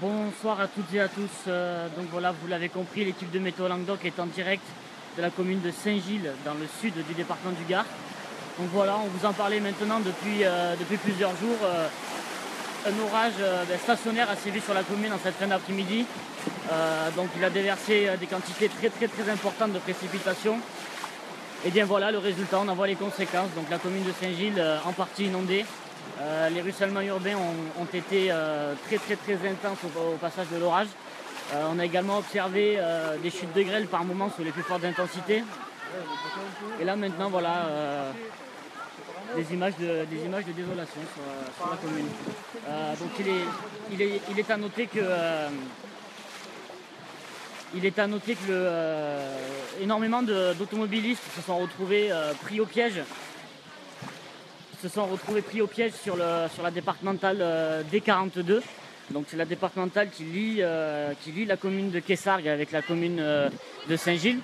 Bonsoir à toutes et à tous. Donc voilà, vous l'avez compris, l'équipe de Météo Languedoc est en direct de la commune de Saint-Gilles, dans le sud du département du Gard. Donc voilà, on vous en parlait maintenant depuis plusieurs jours. Un orage stationnaire a sévi sur la commune en cette fin d'après-midi. Donc il a déversé des quantités très importantes de précipitations. Et bien voilà, le résultat, on en voit les conséquences. Donc la commune de Saint-Gilles en partie inondée. Les ruissellements urbains ont été très intenses au passage de l'orage. On a également observé des chutes de grêle par moments sur les plus fortes intensités. Et là maintenant voilà des images de désolation sur la commune. Donc il est à noter que énormément d'automobilistes se sont retrouvés pris au piège. Sur la départementale D42. Donc c'est la départementale qui lie la commune de Quessargues avec la commune de Saint-Gilles.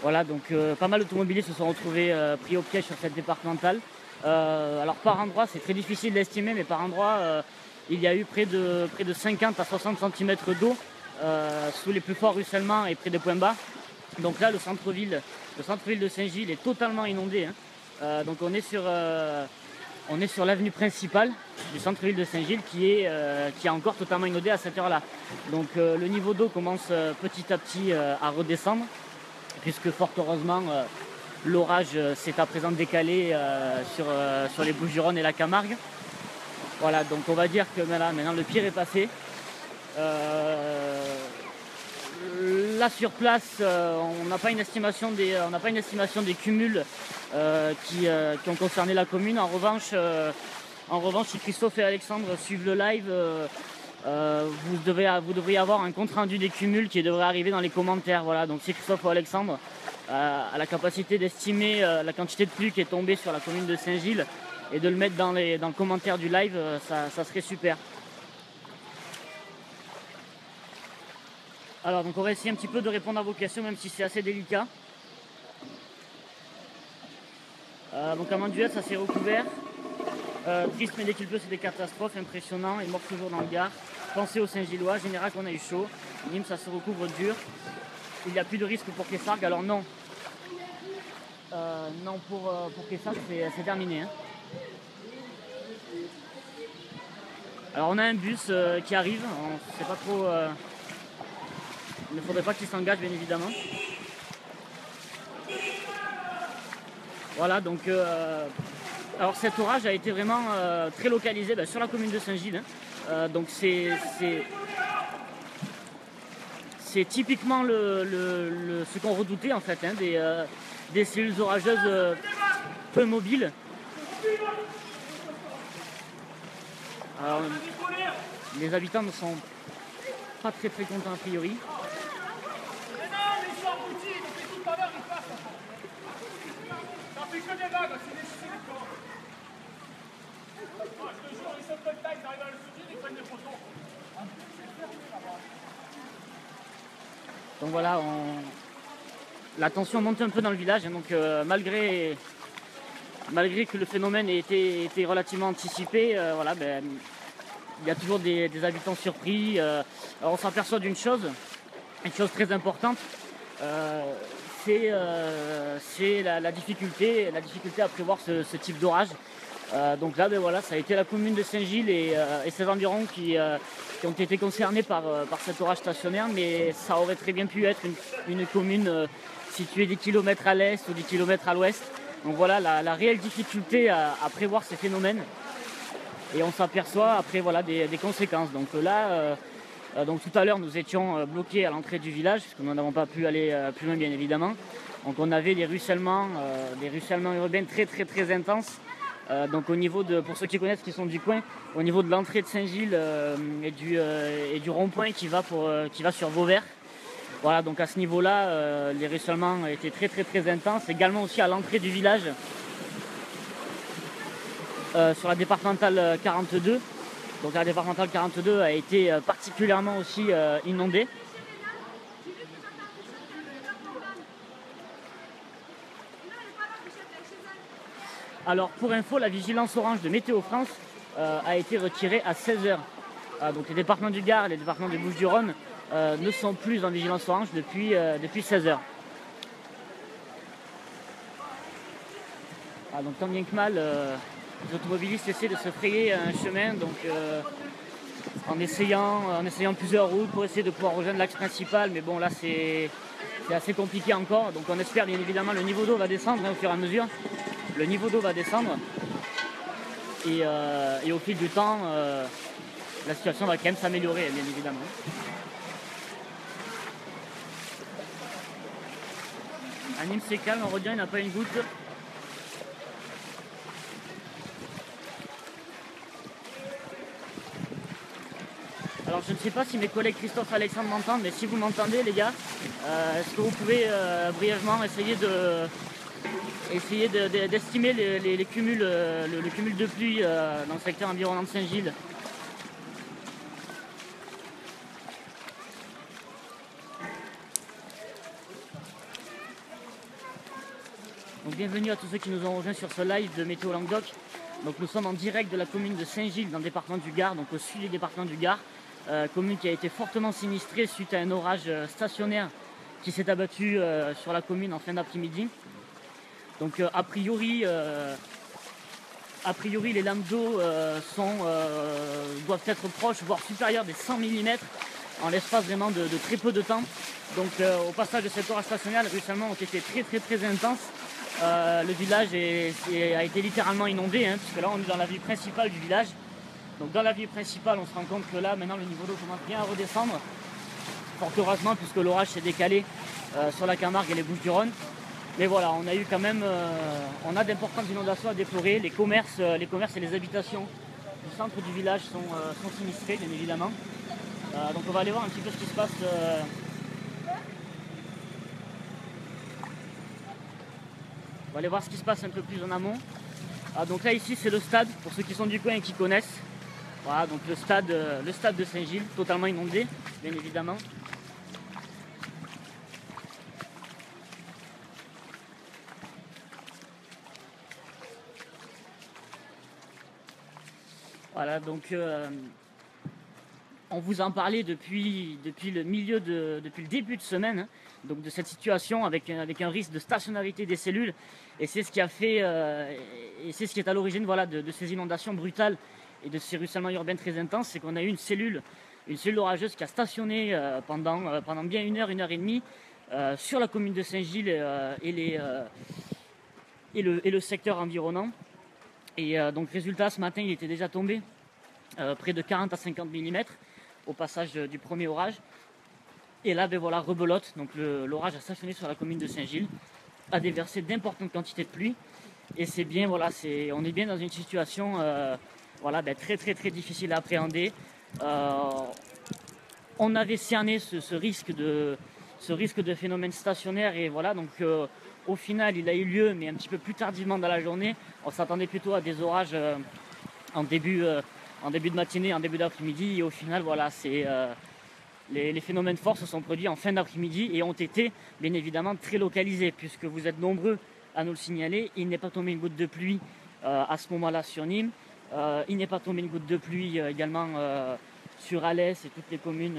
Voilà, donc pas mal d'automobilistes se sont retrouvés pris au piège sur cette départementale. Alors par endroit, c'est très difficile d'estimer, mais par endroit, il y a eu près de 50 à 60 cm d'eau sous les plus forts ruissellements et près des points bas. Donc là, le centre-ville de Saint-Gilles est totalement inondé, hein. Donc on est sur l'avenue principale du centre-ville de Saint-Gilles qui est encore totalement inondée à cette heure-là. Donc le niveau d'eau commence petit à petit à redescendre, puisque fort heureusement l'orage s'est à présent décalé sur les Bouches-du-Rhône et la Camargue. Voilà, donc on va dire que maintenant le pire est passé. Là sur place, on n'a pas une estimation des cumuls qui ont concerné la commune. En revanche, si Christophe et Alexandre suivent le live, vous devriez avoir un compte rendu des cumuls qui devrait arriver dans les commentaires. Voilà, donc si Christophe ou Alexandre a la capacité d'estimer la quantité de pluie qui est tombée sur la commune de Saint-Gilles et de le mettre dans le commentaire du live, ça serait super. Alors donc on va essayer un petit peu de répondre à vos questions, même si c'est assez délicat. Donc à Manduel, ça s'est recouvert. Triste, mais dès qu'il pleut, c'est des catastrophes. Impressionnant, il mord toujours dans le Gard. Pensez aux Saint-Gillois, Général qu'on a eu chaud. Nîmes, ça se recouvre dur. Il n'y a plus de risque pour Quessargues, alors non. Non, pour Quessargues, c'est terminé, hein. Alors on a un bus qui arrive, on ne sait pas trop. Il ne faudrait pas qu'il s'engage, bien évidemment. Voilà, donc alors cet orage a été vraiment très localisé sur la commune de Saint-Gilles, hein. Donc c'est typiquement ce qu'on redoutait en fait, hein, des cellules orageuses peu mobiles. Alors, les habitants ne sont pas très contents a priori. Donc voilà, la tension monte un peu dans le village, hein, donc malgré que le phénomène ait été relativement anticipé, voilà, il y a toujours des habitants surpris. Alors on s'aperçoit d'une chose, une chose très importante, c'est la difficulté à prévoir ce type d'orage. Donc là, voilà, ça a été la commune de Saint-Gilles et ses environs qui ont été concernés par cet orage stationnaire, mais ça aurait très bien pu être une commune située 10 km à l'est ou 10 km à l'ouest. Donc voilà la réelle difficulté à prévoir ces phénomènes. Et on s'aperçoit après voilà, des conséquences. Donc là, donc tout à l'heure, nous étions bloqués à l'entrée du village, parce que nous n'avons pas pu aller plus loin, bien évidemment. Donc on avait des ruissellements urbains très intenses. Donc au niveau pour ceux qui connaissent, qui sont du coin, au niveau de l'entrée de Saint-Gilles et du rond-point qui va sur Vauvert. Voilà, donc à ce niveau-là, les ruissellements étaient très intenses. Également aussi à l'entrée du village, sur la départementale 42. Donc la départementale 42 a été particulièrement aussi inondée. Alors pour info, la vigilance orange de Météo France a été retirée à 16h. Donc les départements du Gard et les départements des Bouches-du-Rhône ne sont plus en vigilance orange depuis 16 heures. Donc tant bien que mal, les automobilistes essaient de se frayer un chemin, donc en essayant plusieurs routes pour essayer de pouvoir rejoindre l'axe principal, mais bon là c'est assez compliqué encore, donc on espère bien évidemment le niveau d'eau va descendre au fur et à mesure. Le niveau d'eau va descendre et au fil du temps, la situation va quand même s'améliorer, bien évidemment. À Nîmes c'est calme, on redit, il n'y a pas une goutte. Alors je ne sais pas si mes collègues Christophe et Alexandre m'entendent, mais si vous m'entendez les gars, est-ce que vous pouvez brièvement essayer d'estimer les cumuls, le cumul de pluie dans le secteur environnant de Saint-Gilles? Donc bienvenue à tous ceux qui nous ont rejoints sur ce live de Météo Languedoc. Donc nous sommes en direct de la commune de Saint-Gilles dans le département du Gard, donc au sud du département du Gard. Commune qui a été fortement sinistrée suite à un orage stationnaire qui s'est abattu sur la commune en fin d'après-midi. Donc a priori les lames d'eau doivent être proches, voire supérieures des 100 mm en l'espace vraiment de très peu de temps. Donc au passage de cet orage stationnaire, les ruissellements ont été très intenses. Le village a été littéralement inondé, puisque là on est dans la ville principale du village. Donc dans la ville principale, on se rend compte que là, maintenant, le niveau d'eau commence bien à redescendre. Fort heureusement, puisque l'orage s'est décalé sur la Camargue et les Bouches-du-Rhône. Mais voilà, on a eu quand même, on a d'importantes inondations à déplorer. Les commerces et les habitations du centre du village sont sinistrés, bien évidemment. Donc on va aller voir un petit peu ce qui se passe. On va aller voir ce qui se passe un peu plus en amont. Donc là, ici, c'est le stade, pour ceux qui sont du coin et qui connaissent. Voilà, donc le stade de Saint-Gilles, totalement inondé, bien évidemment. Voilà, donc on vous en parlait depuis le début de semaine, donc de cette situation avec un risque de stationnarité des cellules, et c'est ce qui a fait, et c'est ce qui est à l'origine, voilà, de ces inondations brutales et de ces ruissellements urbains très intenses. C'est qu'on a eu une cellule orageuse qui a stationné pendant bien une heure et demie sur la commune de Saint-Gilles et le secteur environnant. Et donc résultat, ce matin il était déjà tombé près de 40 à 50 mm au passage du premier orage. Et là, ben voilà, rebelote, donc l'orage a stationné sur la commune de Saint-Gilles, a déversé d'importantes quantités de pluie. Et c'est bien, voilà, on est bien dans une situation voilà, ben très difficile à appréhender. On avait cerné ce risque de phénomène stationnaire, et voilà, donc au final il a eu lieu, mais un petit peu plus tardivement dans la journée. On s'attendait plutôt à des orages en début de matinée, en début d'après-midi, et au final voilà, les phénomènes forts se sont produits en fin d'après-midi et ont été bien évidemment très localisés, puisque vous êtes nombreux à nous le signaler. Il n'est pas tombé une goutte de pluie à ce moment-là sur Nîmes. Il n'est pas tombé une goutte de pluie également sur Alès et toutes les communes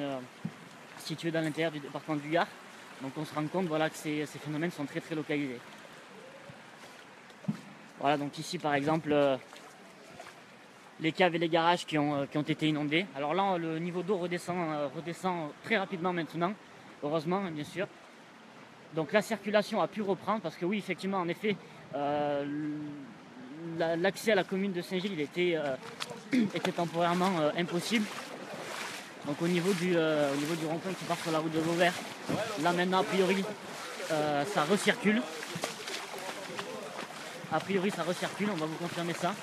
situées dans l'intérieur du département du Gard. Donc on se rend compte, voilà, que ces phénomènes sont très localisés. Voilà, donc ici par exemple les caves et les garages qui ont été inondés. Alors là, le niveau d'eau redescend très rapidement maintenant, heureusement, bien sûr. Donc la circulation a pu reprendre, parce que oui, effectivement, en effet, l'accès à la commune de Saint-Gilles était temporairement impossible. Donc au niveau du rond-point qui part sur la route de Vauvert, là maintenant, a priori, ça recircule. A priori, ça recircule, on va vous confirmer ça.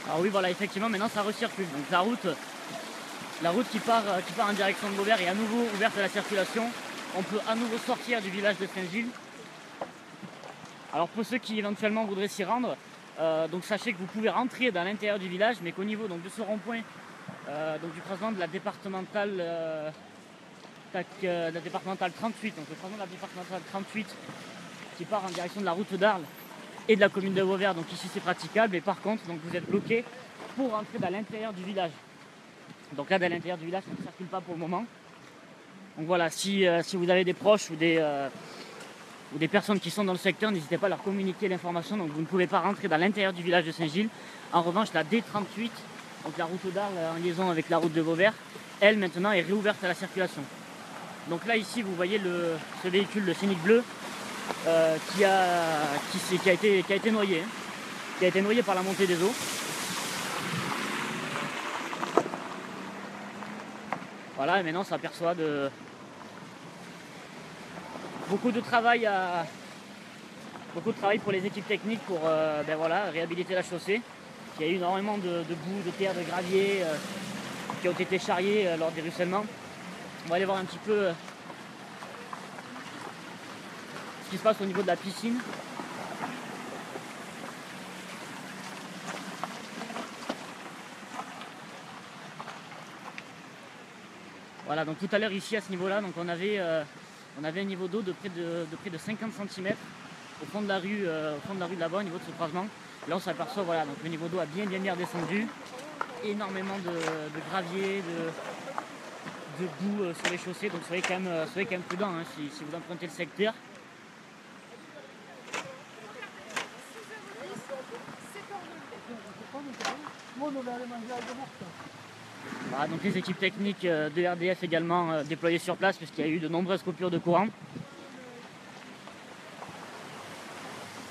Alors oui, voilà, effectivement, maintenant ça recircule. Donc la route qui part en direction de Vauvert est à nouveau ouverte à la circulation. On peut à nouveau sortir du village de Saint-Gilles. Alors pour ceux qui éventuellement voudraient s'y rendre, donc sachez que vous pouvez rentrer dans l'intérieur du village, mais qu'au niveau donc, de ce rond-point donc du croisement de la départementale, la départementale 38, donc le croisement de la départementale 38 qui part en direction de la route d'Arles et de la commune de Vauvert. Donc ici c'est praticable, et par contre donc vous êtes bloqué pour rentrer dans l'intérieur du village. Donc là dans l'intérieur du village ça ne circule pas pour le moment. Donc voilà, si vous avez des proches ou des personnes qui sont dans le secteur, n'hésitez pas à leur communiquer l'information. Donc vous ne pouvez pas rentrer dans l'intérieur du village de Saint-Gilles. En revanche, la D38, donc la route d'Arles en liaison avec la route de Vauvert, elle maintenant est réouverte à la circulation. Donc là ici vous voyez ce véhicule, le Scénic bleu, qui a été noyé, qui a été noyé par la montée des eaux. Voilà, et maintenant on s'aperçoit de beaucoup de travail pour les équipes techniques pour réhabiliter la chaussée. Il y a eu énormément de boue, de terre, de gravier qui ont été charriés lors des ruissellements. On va aller voir un petit peu ce qui se passe au niveau de la piscine. Voilà, donc tout à l'heure ici à ce niveau-là, donc on avait un niveau d'eau de près de 50 cm au fond de la rue de là-bas, au niveau de ce croisement. Là on s'aperçoit, voilà, donc le niveau d'eau a bien redescendu. Énormément de gravier, de boue sur les chaussées, donc soyez quand même prudent hein, si vous empruntez le secteur. Voilà, donc les équipes techniques de RDF également déployées sur place puisqu'il y a eu de nombreuses coupures de courant.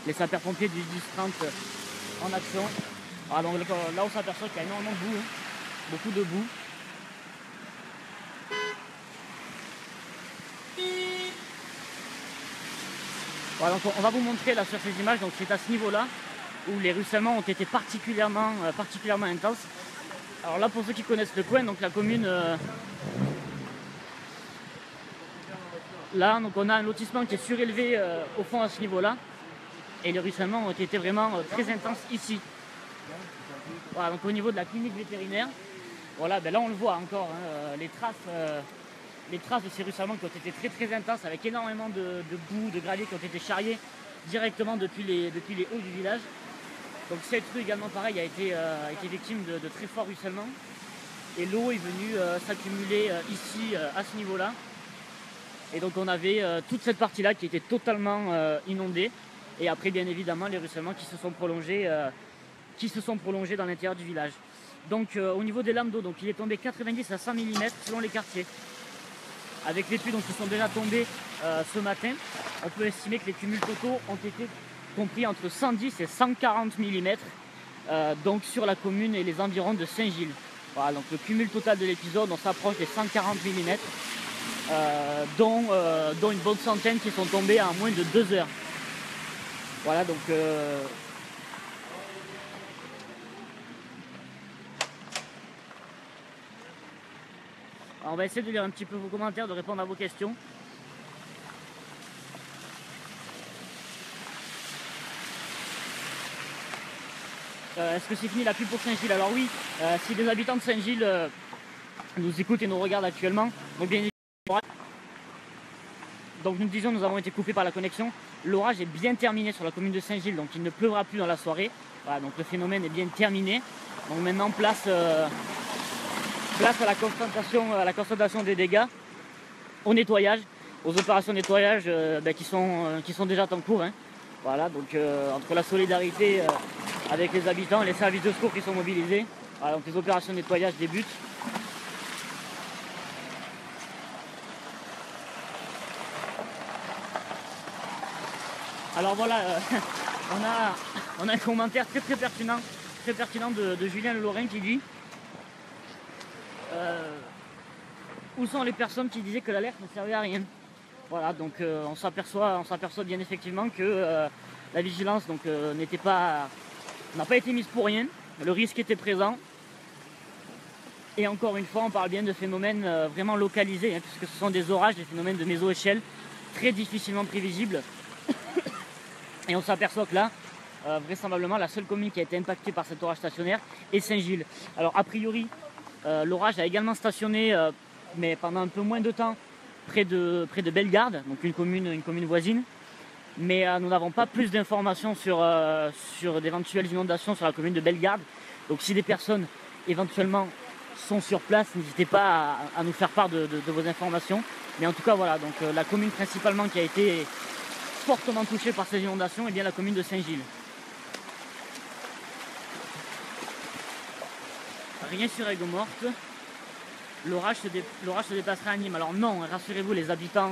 Les sapeurs-pompiers du 10-30 en action. Voilà, donc là on s'aperçoit qu'il y a énormément de boue, hein, beaucoup de boue. Voilà, donc on va vous montrer là sur ces images, donc c'est à ce niveau-là où les ruissellements ont été particulièrement intenses. Alors là pour ceux qui connaissent le coin, donc la commune, là donc on a un lotissement qui est surélevé au fond à ce niveau-là, et les ruissellements ont été vraiment très intenses ici. Voilà, donc au niveau de la clinique vétérinaire, voilà, ben là on le voit encore, hein, les traces de ces ruissellements qui ont été très intenses, avec énormément de boue, de gravier qui ont été charriés directement depuis les hauts du village. Donc cette rue également pareil a été victime de très forts ruissellements, et l'eau est venue s'accumuler ici à ce niveau-là. Et donc on avait toute cette partie-là qui était totalement inondée, et après bien évidemment les ruissellements qui se sont prolongés dans l'intérieur du village. Donc au niveau des lames d'eau, donc il est tombé 90 à 100 mm selon les quartiers. Avec les pluies qui sont déjà tombées ce matin, on peut estimer que les cumuls totaux ont été compris entre 110 et 140 mm donc sur la commune et les environs de Saint-Gilles. Voilà, donc le cumul total de l'épisode, on s'approche des 140 mm, dont une bonne centaine qui sont tombés en moins de 2 heures. Voilà, donc alors on va essayer de lire un petit peu vos commentaires, de répondre à vos questions. Est-ce que c'est fini la pluie pour Saint-Gilles? Alors oui, si des habitants de Saint-Gilles nous écoutent et nous regardent actuellement, donc bien évidemment, donc nous disions, nous avons été coupés par la connexion. L'orage est bien terminé sur la commune de Saint-Gilles, donc il ne pleuvra plus dans la soirée. Voilà, donc le phénomène est bien terminé. Donc maintenant place à la constatation des dégâts, au nettoyage, aux opérations de nettoyage qui sont déjà en cours. Hein. Voilà, donc entre la solidarité avec les habitants, les services de secours qui sont mobilisés, voilà, donc les opérations de nettoyage débutent. Alors voilà, on a un commentaire très pertinent de Julien Le Lorrain qui dit où sont les personnes qui disaient que l'alerte ne servait à rien. Voilà, donc on s'aperçoit bien effectivement que la vigilance n'a pas été mise pour rien, le risque était présent. Et encore une fois, on parle bien de phénomènes vraiment localisés, hein, puisque ce sont des orages, des phénomènes de méso-échelle très difficilement prévisibles. Et on s'aperçoit que là, vraisemblablement, la seule commune qui a été impactée par cet orage stationnaire est Saint-Gilles. Alors a priori, L'orage a également stationné, mais pendant un peu moins de temps, près de Bellegarde, donc une commune voisine. Mais nous n'avons pas plus d'informations sur d'éventuelles inondations sur la commune de Bellegarde. Donc si des personnes éventuellement sont sur place, n'hésitez pas à nous faire part de vos informations. Mais en tout cas voilà, donc la commune principalement qui a été fortement touchée par ces inondations est bien la commune de Saint-Gilles. Rien sur Aigues-Mortes. L'orage se déplacera à Nîmes. Alors non, rassurez-vous les habitants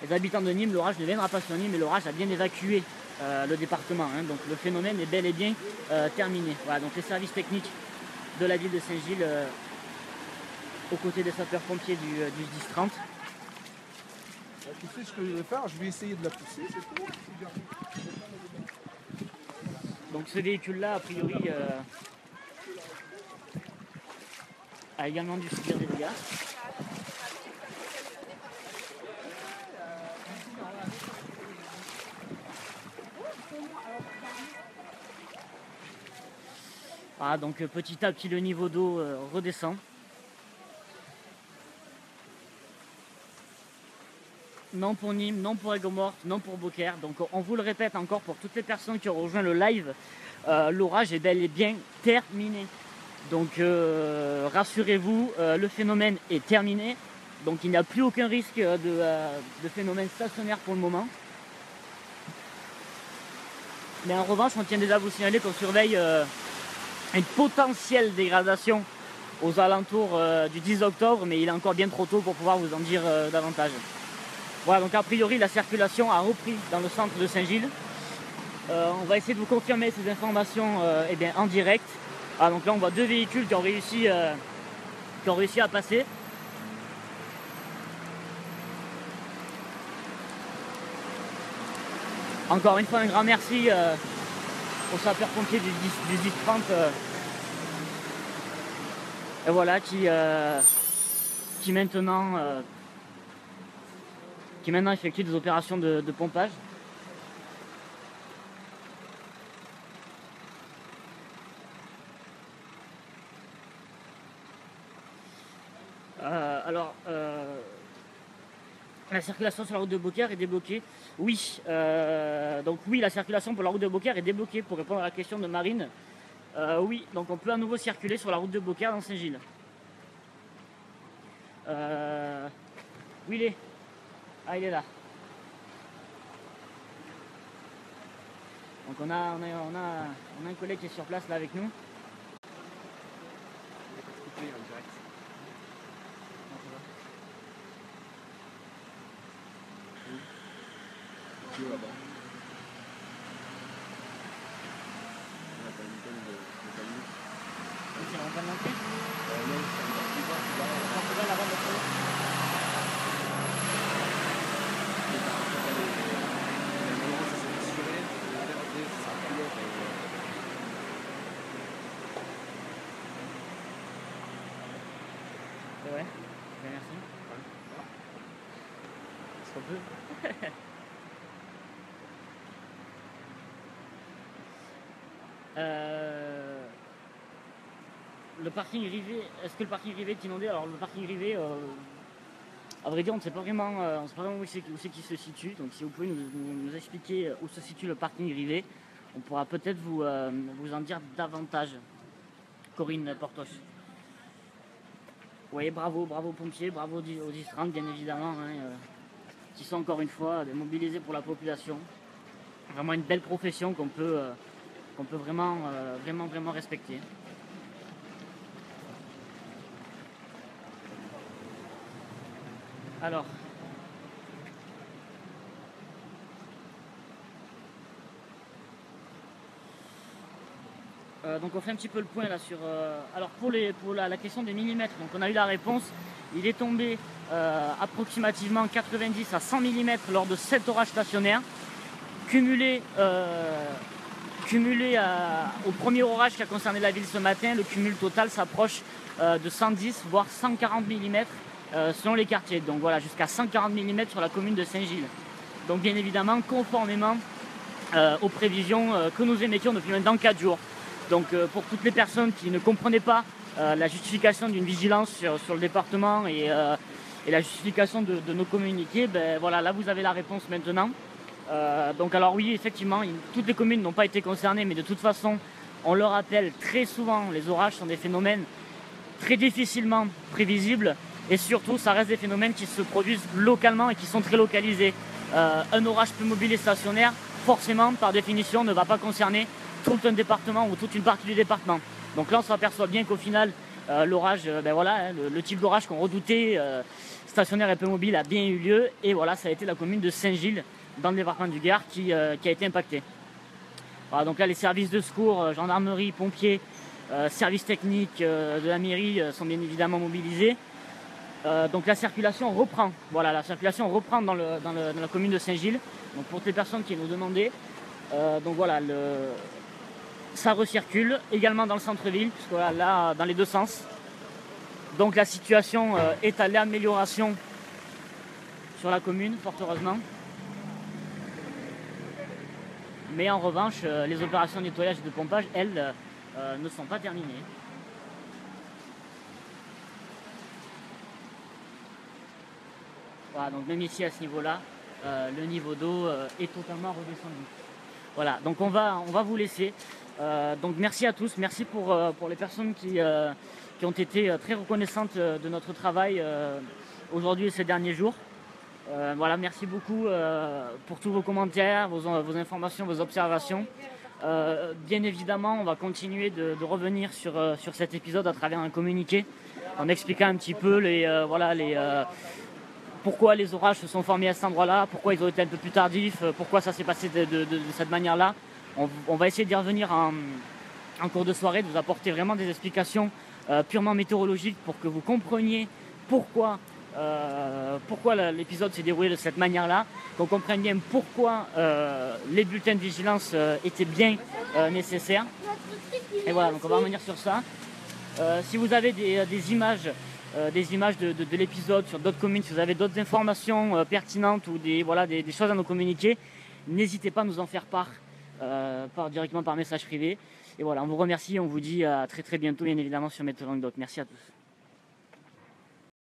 de Nîmes, l'orage ne viendra pas sur Nîmes, mais l'orage a bien évacué le département. Hein, donc le phénomène est bel et bien terminé. Voilà, donc les services techniques de la ville de Saint-Gilles, aux côtés des sapeurs-pompiers du 10-30. Tu sais ce que je vais faire? Je vais essayer de la pousser, c'est tout. Donc ce véhicule-là, a priori, a également dû subir des dégâts. Voilà, donc petit à petit le niveau d'eau redescend. Non pour Nîmes, non pour Aigues-Mortes, non pour Beaucaire. Donc on vous le répète encore pour toutes les personnes qui ont rejoint le live, l'orage est bel et bien terminé. Donc rassurez-vous, le phénomène est terminé. Donc il n'y a plus aucun risque de phénomène stationnaire pour le moment. Mais en revanche, on tient déjà à vous signaler qu'on surveille une potentielle dégradation aux alentours du 10 octobre, mais il est encore bien trop tôt pour pouvoir vous en dire davantage. Voilà, donc a priori la circulation a repris dans le centre de Saint-Gilles. On va essayer de vous confirmer ces informations en direct. Ah, donc là on voit deux véhicules qui ont réussi à passer. Encore une fois un grand merci aux sapeurs-pompiers du 10-30 et voilà qui maintenant effectue des opérations de pompage. La circulation sur la route de Beaucaire est débloquée. Oui, donc oui, la circulation pour la route de Beaucaire est débloquée pour répondre à la question de Marine. Oui, donc on peut à nouveau circuler sur la route de Beaucaire dans Saint-Gilles. Où il est? Ah, il est là. Donc on a un collègue qui est sur place là avec nous. Là-bas. C'est vraiment pas de montée. Non, c'est un peu plus bas, tu vois. On peut là-bas de ouais, bien, merci. Est-ce qu'on peut? Le parking rivé, est-ce que le parking rivé est inondé? Alors le parking rivé, à vrai dire, on ne sait pas vraiment, où c'est qu'il se situe. Donc si vous pouvez nous expliquer où se situe le parking rivé, on pourra peut-être vous en dire davantage. Corinne Portos. Oui, bravo pompiers, bravo aux 10-30 bien évidemment, hein, qui sont encore une fois mobilisés pour la population. Vraiment une belle profession qu'on peut vraiment respecter. Alors, donc on fait un petit peu le point là sur... alors pour la question des millimètres, donc on a eu la réponse, il est tombé approximativement 90 à 100 mm lors de 7 orages stationnaires, cumulé au premier orage qui a concerné la ville ce matin, le cumul total s'approche de 110 voire 140 mm selon les quartiers. Donc voilà, jusqu'à 140 mm sur la commune de Saint-Gilles. Donc bien évidemment, conformément aux prévisions que nous émettions depuis maintenant 4 jours. Donc pour toutes les personnes qui ne comprenaient pas la justification d'une vigilance sur le département et la justification de nos communiqués, ben voilà, là vous avez la réponse maintenant. Donc alors oui, effectivement, toutes les communes n'ont pas été concernées, mais de toute façon, on le rappelle très souvent, les orages sont des phénomènes très difficilement prévisibles et surtout, ça reste des phénomènes qui se produisent localement et qui sont très localisés. Un orage peu mobile et stationnaire, forcément, par définition, ne va pas concerner tout un département ou toute une partie du département. Donc là, on s'aperçoit bien qu'au final, l'orage, ben voilà, le type d'orage qu'on redoutait, stationnaire et peu mobile, a bien eu lieu. Et voilà, ça a été la commune de Saint-Gilles, dans le département du Gard, qui a été impactée. Voilà, donc là, les services de secours, gendarmerie, pompiers, services techniques de la mairie sont bien évidemment mobilisés. Donc la circulation reprend. Voilà, la circulation reprend dans la commune de Saint-Gilles. Donc pour toutes les personnes qui nous demandaient. Donc voilà, ça recircule également dans le centre-ville, puisque voilà, là, dans les deux sens. Donc la situation est à l'amélioration sur la commune, fort heureusement. Mais en revanche, les opérations de nettoyage et de pompage, elles, ne sont pas terminées. Voilà, donc même ici à ce niveau-là, le niveau d'eau est totalement redescendu. Voilà, donc on va vous laisser. Donc merci à tous, merci pour les personnes qui ont été très reconnaissantes de notre travail aujourd'hui et ces derniers jours. Voilà, merci beaucoup pour tous vos commentaires, vos informations, vos observations. Bien évidemment, on va continuer de revenir sur cet épisode à travers un communiqué, en expliquant un petit peu pourquoi les orages se sont formés à cet endroit-là, pourquoi ils ont été un peu plus tardifs, pourquoi ça s'est passé de cette manière-là. On va essayer d'y revenir en cours de soirée, de vous apporter vraiment des explications purement météorologiques pour que vous compreniez pourquoi l'épisode s'est déroulé de cette manière-là, qu'on comprenne bien pourquoi les bulletins de vigilance étaient bien nécessaires. Et voilà, donc on va revenir sur ça. Si vous avez des images de l'épisode sur d'autres communes, si vous avez d'autres informations pertinentes ou des choses à nous communiquer, n'hésitez pas à nous en faire part, directement par message privé. Et voilà, on vous remercie, on vous dit à très très bientôt, bien évidemment, sur Météo Languedoc. Merci à tous.